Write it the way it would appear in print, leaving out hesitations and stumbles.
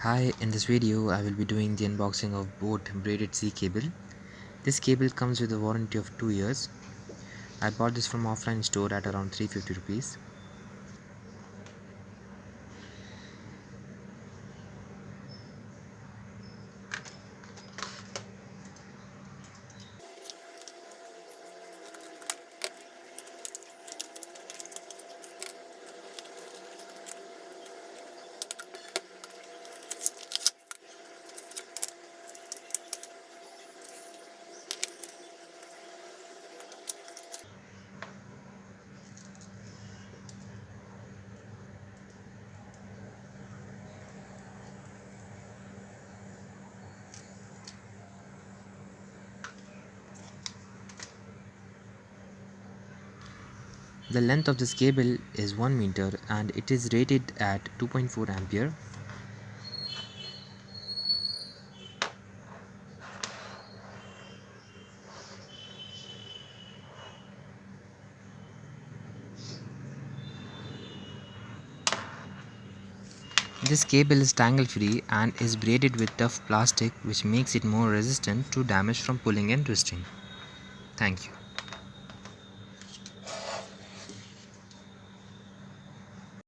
Hi, in this video I will be doing the unboxing of boat braided C cable. This cable comes with a warranty of 2 years. I bought this from offline store at around 350 rupees. The length of this cable is 1 meter and it is rated at 2.4 ampere. This cable is tangle free and is braided with tough plastic which makes it more resistant to damage from pulling and twisting. Thank you.